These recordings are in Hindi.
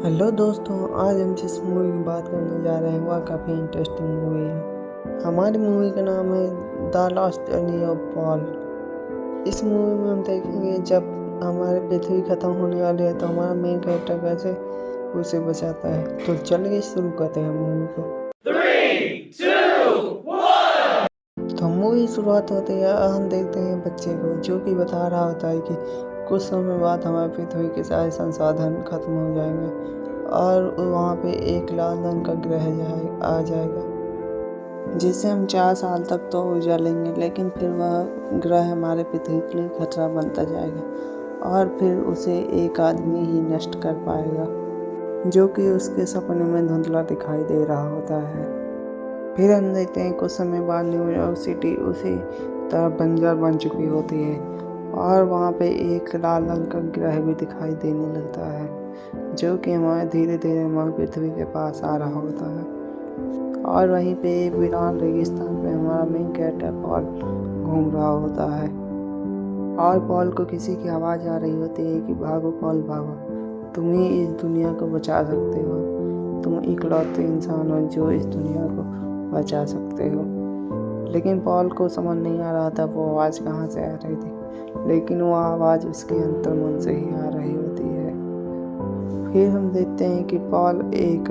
हेलो दोस्तों, आज हम जिस मूवी की बात करने जा रहे हैं वह काफ़ी इंटरेस्टिंग मूवी है। हमारी मूवी का नाम है the last journey of Paul. इस मूवी में हम देखेंगे जब हमारी पृथ्वी खत्म होने वाली है तो हमारा मेन कैरेक्टर कैसे उसे बचाता है। तो चलिए शुरू करते हैं मूवी को। 3, 2, 1। तो मूवी शुरुआत होती है, हम देखते हैं बच्चे को जो कि बता रहा होता है कि कुछ समय बाद हमारी पृथ्वी के सारे संसाधन खत्म हो जाएंगे और वहाँ पे एक लाल रंग का ग्रह आ जाएगा जिससे हम 4 साल तक तो उजालेंगे, लेकिन फिर वह ग्रह हमारे पृथ्वी के लिए खतरा बनता जाएगा और फिर उसे एक आदमी ही नष्ट कर पाएगा जो कि उसके सपने में धुंधला दिखाई दे रहा होता है। फिर हम देखते हैं कुछ समय बाद न्यूयॉर्क सिटी उसी तरह बंजर बन चुकी होती है और वहाँ पे एक लाल रंग का ग्रह भी दिखाई देने लगता है जो कि हमारे धीरे धीरे हमारी पृथ्वी के पास आ रहा होता है। और वहीं पे एक वीरान रेगिस्तान पे हमारा मेन कैरेक्टर पॉल घूम रहा होता है और पॉल को किसी की आवाज़ आ रही होती है कि भागो पॉल भागो, तुम ही इस दुनिया को बचा सकते हो, तुम इकलौते इंसान हो जो इस दुनिया को बचा सकते हो। लेकिन पॉल को समझ नहीं आ रहा था वो आवाज़ कहाँ से आ रही थी, लेकिन वो आवाज़ उसके अंतर्मन से ही आ रही होती है। फिर हम देखते हैं कि पॉल एक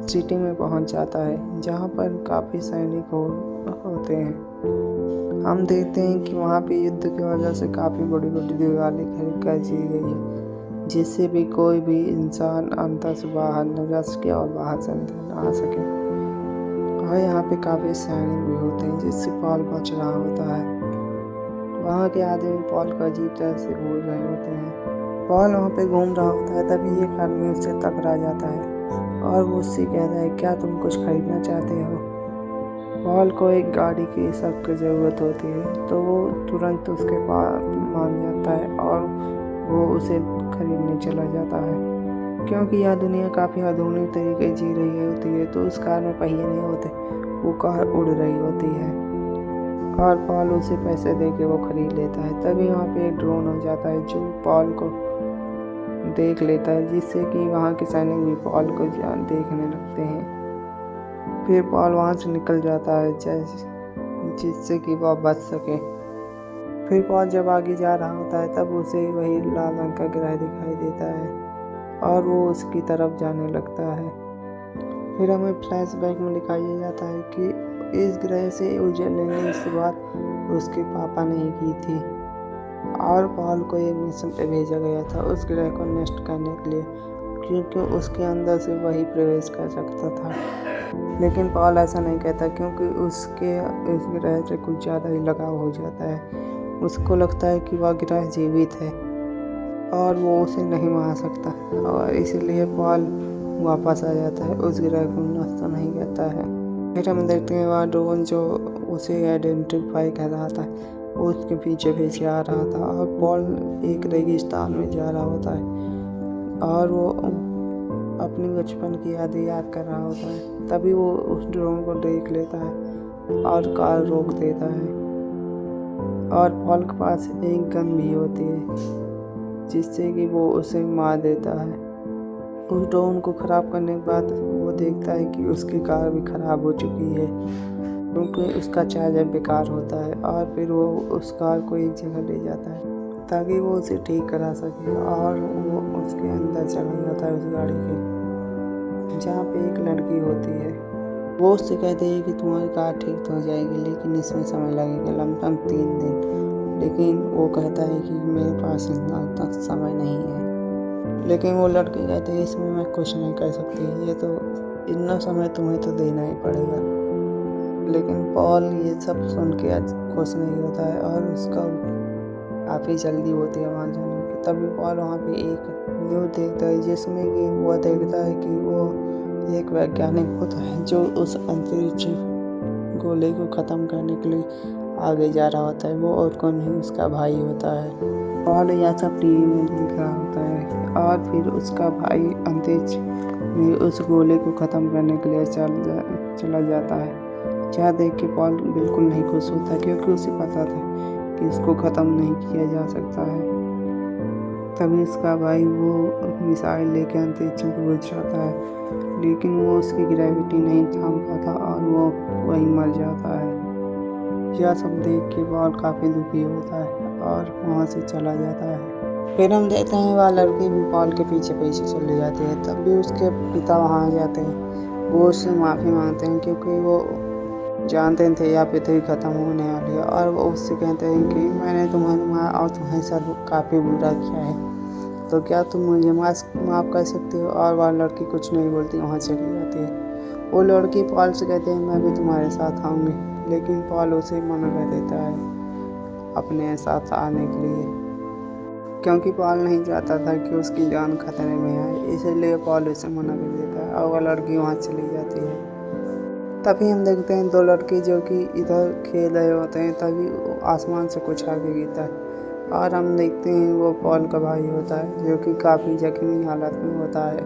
सिटी में पहुंच जाता है जहां पर काफ़ी सैनिक होते हैं। हम देखते हैं कि वहां पे युद्ध की वजह से काफ़ी बड़ी बड़ी दीवारें खड़ी की गई है जिससे भी कोई भी इंसान अंदर से बाहर न जा सके और बाहर से अंदर न आ सके। और यहाँ पे काफ़ी सैनिक भी होते हैं जिससे पॉल बच रहा होता है। वहाँ के आदमी पॉल को अजीब तरह से घूर रहे होते हैं। पॉल वहाँ पे घूम रहा होता है, तभी एक आदमी उससे टकरा जाता है और वो उससे कहता है, क्या तुम कुछ खरीदना चाहते हो? पॉल को एक गाड़ी की सख्त ज़रूरत होती है तो वो तुरंत उसके पास मान जाता है और वो उसे खरीदने चला जाता है। क्योंकि यह दुनिया काफ़ी आधुनिक तरीके जी रही होती है तो उस कार में पहिए नहीं होते, वो कार उड़ रही होती है और पॉल उसे पैसे दे के वो खरीद लेता है। तभी वहाँ पे एक ड्रोन हो जाता है जो पॉल को देख लेता है जिससे कि वहाँ के सैनिक भी पॉल को देखने लगते हैं। फिर पॉल वहाँ से निकल जाता है जिससे कि वह बच सके। फिर पॉल जब आगे जा रहा होता है तब उसे वही लाल रंग का ग्रह दिखाई देता है और वो उसकी तरफ जाने लगता है। फिर हमें फ्लैशबैक में दिखाया जाता है कि इस ग्रह से उजलने की शुरुआत उसके पापा ने ही की थी और पॉल को एक मिशन पे भेजा गया था उस ग्रह को नष्ट करने के लिए, क्योंकि उसके अंदर से वही प्रवेश कर सकता था। लेकिन पॉल ऐसा नहीं कहता क्योंकि उसके उस ग्रह से कुछ ज़्यादा ही लगाव हो जाता है। उसको लगता है कि वह ग्रह जीवित है और वो उसे नहीं मार सकता और इसीलिए पॉल वापस आ जाता है, उस ग्रह को नष्ट नहीं करता है। फिर हम देखते हैं वह ड्रोन जो उसे आइडेंटिफाई कर रहा था वो उसके पीछे पीछे आ रहा था और पॉल एक रेगिस्तान में जा रहा होता है और वो अपनी बचपन की यादें याद कर रहा होता है। तभी वो उस ड्रोन को देख लेता है और कार रोक देता है और पॉल के पास एक गन भी होती है जिससे कि वो उसे मार देता है। उस ड्रोन को ख़राब करने के बाद वो देखता है कि उसकी कार भी ख़राब हो चुकी है क्योंकि उसका चार्जर बेकार होता है और फिर वो उस कार को एक जगह ले जाता है ताकि वो उसे ठीक करा सके और वो उसके अंदर चला जाता है उस गाड़ी के जहाँ पे एक लड़की होती है। वो उससे कहती है कि तुम्हारी कार ठीक तो हो जाएगी लेकिन इसमें समय लगेगा लमसम 3 दिन। लेकिन वो कहता है कि मेरे पास इतना समय नहीं है। लेकिन वो लड़की कहती है इसमें मैं कुछ नहीं कर सकती, ये तो इतना समय तुम्हें तो देना ही पड़ेगा। लेकिन पॉल ये सब सुन के खुश नहीं होता है और उसका काफ़ी जल्दी होती है वहाँ जाने की। तभी पॉल वहाँ पे एक न्यूज़ देखता है जिसमें कि वो देखता है कि वो एक वैज्ञानिक होता है जो उस अंतरिक्ष गोले को ख़त्म करने के लिए आगे जा रहा होता है। वो और कौन नहीं उसका भाई होता है। पॉल यह सब टीवी में देख रहा होता है और फिर उसका भाई अंतरिक्ष में उस गोले को ख़त्म करने के लिए चला जाता है। जहाँ देख के पॉल बिल्कुल नहीं खुश होता क्योंकि उसे पता था कि इसको ख़त्म नहीं किया जा सकता है। तभी उसका भाई वो मिसाइल लेके अंतरिक्ष में घुस जाता है, लेकिन वो उसकी ग्रेविटी नहीं थाम पाता और वो वहीं मर जाता है। यह सब देख के पॉल काफ़ी दुखी होता है और वहाँ से चला जाता है। फिर हम देखते हैं वह लड़की भी पॉल के पीछे पीछे चली जाती है। तब भी उसके पिता वहाँ आ जाते हैं। वो उससे माफ़ी मांगते हैं क्योंकि वो जानते थे या पृथ्वी ख़त्म होने वाली है, और वो उससे कहते हैं कि मैंने तुम्हें मारा और तुम्हें सर काफ़ी बुरा किया है, तो क्या तुम मुझे माफ़ कर सकते हो। और वह लड़की कुछ नहीं बोलती, वहाँ चली जाती है। वो लड़की पॉल से कहते हैं मैं भी तुम्हारे साथ आऊँगी, लेकिन पॉल उसे मना कर देता है अपने साथ आने के लिए, क्योंकि पॉल नहीं चाहता था कि उसकी जान खतरे में आए, इसलिए पॉल उसे मना कर देता है और वह लड़की वहाँ चली जाती है। तभी हम देखते हैं दो लड़के जो कि इधर खेल रहे होते हैं, तभी आसमान से कुछ आगे गिरता है और हम देखते हैं वो पॉल का भाई होता है जो कि काफ़ी जख्मी हालत में होता है।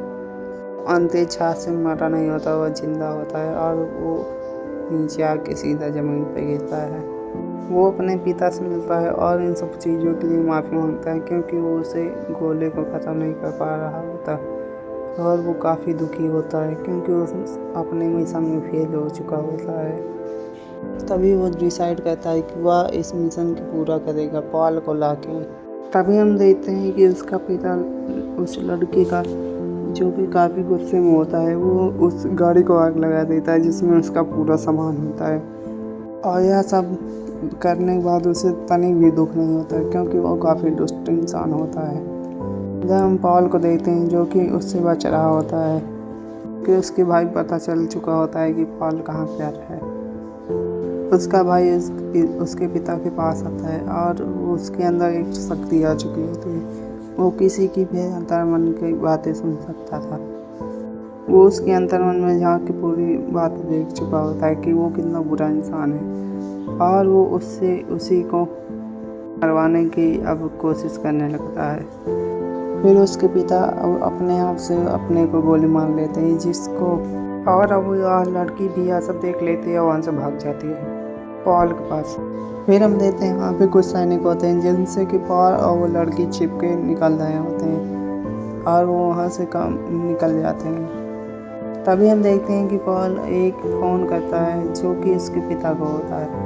अंतरिक्ष हाथ से मरा नहीं होता, वह जिंदा होता है और वो नीचे आके सीधा ज़मीन पर गिरता है। वो अपने पिता से मिलता है और इन सब चीज़ों के लिए माफ़ी मांगता है क्योंकि वो उसे गोले को ख़त्म नहीं कर पा रहा होता, और वो काफ़ी दुखी होता है क्योंकि वो अपने मिशन में फेल हो चुका होता है। तभी वो डिसाइड करता है कि वह इस मिशन को पूरा करेगा पॉल को लाके। तभी हम देखते हैं कि उसका पिता उस लड़के का जो कि काफ़ी गुस्से में होता है, वो उस गाड़ी को आग लगा देता है जिसमें उसका पूरा सामान होता है, और यह सब करने के बाद उसे तनिक भी दुख नहीं होता है क्योंकि वो काफ़ी दुष्ट इंसान होता है। जब हम पॉल को देखते हैं जो कि उससे बच रहा होता है कि उसके भाई पता चल चुका होता है कि पॉल कहाँ पर है। उसका भाई उसके पिता के पास आता है और उसके अंदर एक शक्ति आ चुकी होती है, वो किसी की भी अंतर्मन की बातें सुन सकता था। वो उसके अंतर्मन में झांक के पूरी बात देख चुका होता है कि वो कितना बुरा इंसान है, और वो उसी को मरवाने की अब कोशिश करने लगता है। फिर उसके पिता अपने आप से अपने को गोली मार लेते हैं जिसको, और अब यह लड़की भी यह सब देख लेती है और वहाँ से भाग जाती है पॉल के पास। फिर हम देखते हैं वहाँ पे कुछ सैनिक होते हैं जिनसे कि पॉल और वो लड़की छिपके निकल रहे होते हैं और वो वहाँ से निकल जाते हैं। तभी हम देखते हैं कि पॉल एक फ़ोन करता है जो कि उसके पिता को होता है।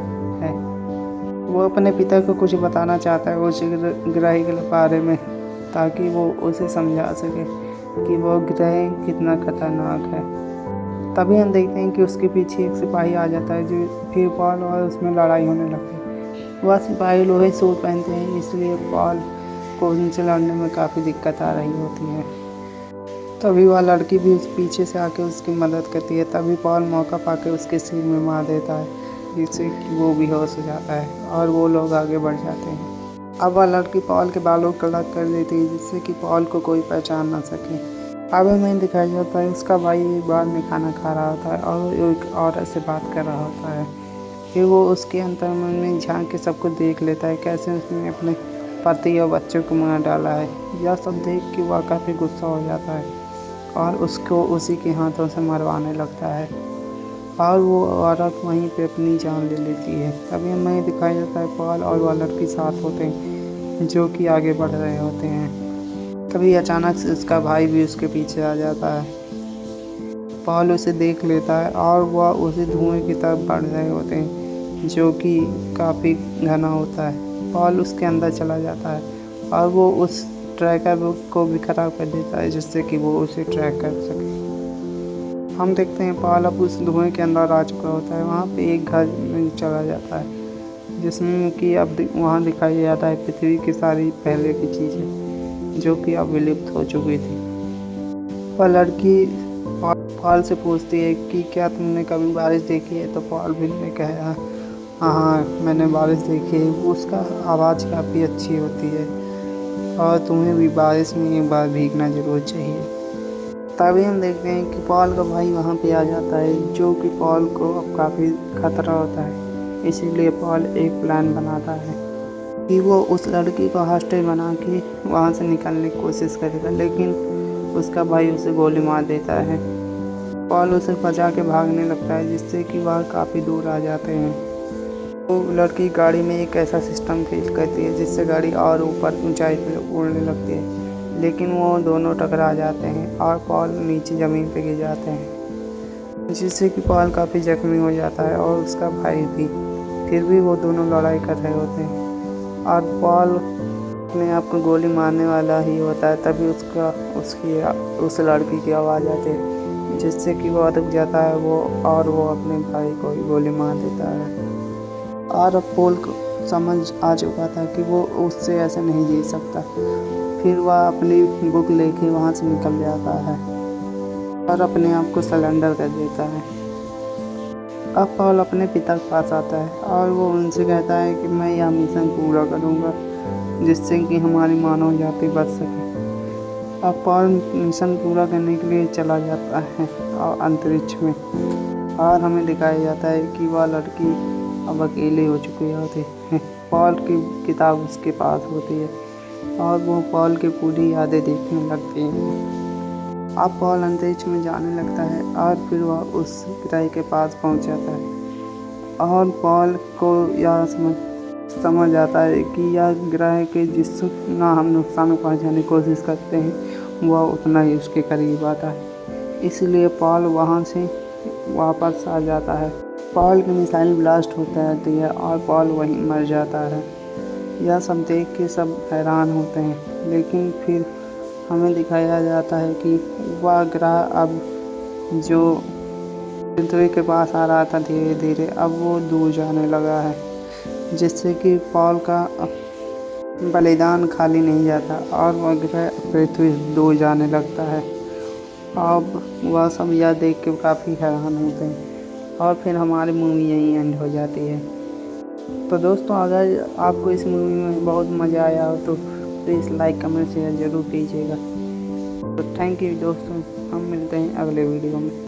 वो अपने पिता को कुछ बताना चाहता है उस ग्रह के बारे में, ताकि वो उसे समझा सके कि वो ग्रह कितना खतरनाक है। तभी हम देखते हैं कि उसके पीछे एक सिपाही आ जाता है, जो फिर पॉल और उसमें लड़ाई होने लगती है। वह सिपाही लोहे सूट पहनते हैं, इसलिए पॉल को उनसे लड़ने में काफ़ी दिक्कत आ रही होती है। तभी वह लड़की भी उस पीछे से आके उसकी मदद करती है। तभी पॉल मौका पाके उसके सिर में मार देता है, जिससे कि वो बेहोश हो जाता है और वो लोग आगे बढ़ जाते हैं। अब वह लड़की पॉल के बालों को अलग कर देती है जिससे कि पॉल को कोई पहचान ना सके। अब हमें दिखाया जाता है उसका भाई एक बार में खाना खा रहा होता है और एक औरत से बात कर रहा होता है। फिर वो उसके अंतर्मन में झांक के सबको देख लेता है कैसे उसने अपने पति और बच्चों को मार डाला है। यह सब देख के वह काफ़ी गुस्सा हो जाता है और उसको उसी के हाथों से मरवाने लगता है, और वो औरत वहीं पे अपनी जान ले लेती है। तभी हमें दिखाया जाता है पॉल और वह लड़की साथ होते हैं जो कि आगे बढ़ रहे होते हैं। तभी अचानक से उसका भाई भी उसके पीछे आ जाता है। पॉल उसे देख लेता है और वह उसे धुएं की तरफ बढ़ रहे होते हैं जो कि काफ़ी घना होता है। पॉल उसके अंदर चला जाता है और वो उस ट्रैकर को भी ख़राब कर देता है जिससे कि वो उसे ट्रैक कर सके। हम देखते हैं पॉल अब उस धुएं के अंदर आ चुका होता है। वहाँ पे एक घर में चला जाता है जिसमें कि अब वहाँ दिखाया जाता है पृथ्वी की सारी पहले की चीज़ें जो कि अब विलुप्त हो चुकी थी। वह लड़की पॉल से पूछती है कि क्या तुमने कभी बारिश देखी है, तो पॉल भी ने कहा हाँ मैंने बारिश देखी है, उसका आवाज़ काफ़ी अच्छी होती है और तुम्हें भी बारिश में एक बार भीगना ज़रूर चाहिए। तभी हम देखते हैं कि पॉल का भाई वहाँ पे आ जाता है जो कि पॉल को अब काफ़ी खतरा होता है। इसीलिए पॉल एक प्लान बनाता है कि वो उस लड़की को हॉस्टेज बना के वहाँ से निकलने की कोशिश करेगा, लेकिन उसका भाई उसे गोली मार देता है। पॉल उसे बचा के भागने लगता है जिससे कि वह काफ़ी दूर आ जाते हैं। वो लड़की गाड़ी में एक ऐसा सिस्टम फिट करती है जिससे गाड़ी और ऊपर ऊंचाई पर उड़ने लगती है, लेकिन वो दोनों टकरा जाते हैं और पॉल नीचे ज़मीन पर गिर जाते हैं, जिससे कि पॉल काफ़ी जख्मी हो जाता है और उसका भाई भी। फिर भी वो दोनों लड़ाई कर रहे होते हैं और पॉल अपने आप को गोली मारने वाला ही होता है, तभी उस लड़की की आवाज़ आती है, जिससे कि वो रुक जाता है वो अपने भाई को ही गोली मार देता है। और अब पॉल को समझ आ चुका था कि वो उससे ऐसे नहीं जी सकता। फिर वह अपनी बुक लेके वहाँ से निकल जाता है और अपने आप को सरेंडर कर देता है। अब पॉल अपने पिता के पास आता है और वो उनसे कहता है कि मैं यह मिशन पूरा करूँगा जिससे कि हमारी मानव जाति बच सके। अब पॉल मिशन पूरा करने के लिए चला जाता है अंतरिक्ष में, और हमें दिखाया जाता है कि वह लड़की अब अकेले हो चुकी होती है। पॉल की किताब उसके पास होती है और वो पॉल की पूरी यादें देखने लगती हैं। अब पॉल अंतरिक्ष में जाने लगता है और फिर वह उस ग्रह के पास पहुंच जाता है और पॉल को यह समझ आता है कि यह ग्रह के जितना हम नुकसान पहुंचाने की कोशिश करते हैं वह उतना ही उसके करीब आता है। इसलिए पॉल वहां से वापस आ जाता है। पॉल की मिसाइल ब्लास्ट होता रहती है और पॉल वहीं मर जाता है। यह सब देख के सब हैरान होते हैं, लेकिन फिर हमें दिखाया जाता है कि वह ग्रह अब जो पृथ्वी के पास आ रहा था धीरे धीरे अब वो दूर जाने लगा है, जिससे कि पॉल का बलिदान खाली नहीं जाता और वह ग्रह पृथ्वी दूर जाने लगता है। अब वह सब यह देख के काफ़ी हैरान होते हैं और फिर हमारी मूवी यहीं एंड हो जाती है। तो दोस्तों, अगर आपको इस मूवी में बहुत मज़ा आया हो तो प्लीज़ लाइक कमेंट शेयर ज़रूर कीजिएगा। तो थैंक यू दोस्तों, हम मिलते हैं अगले वीडियो में।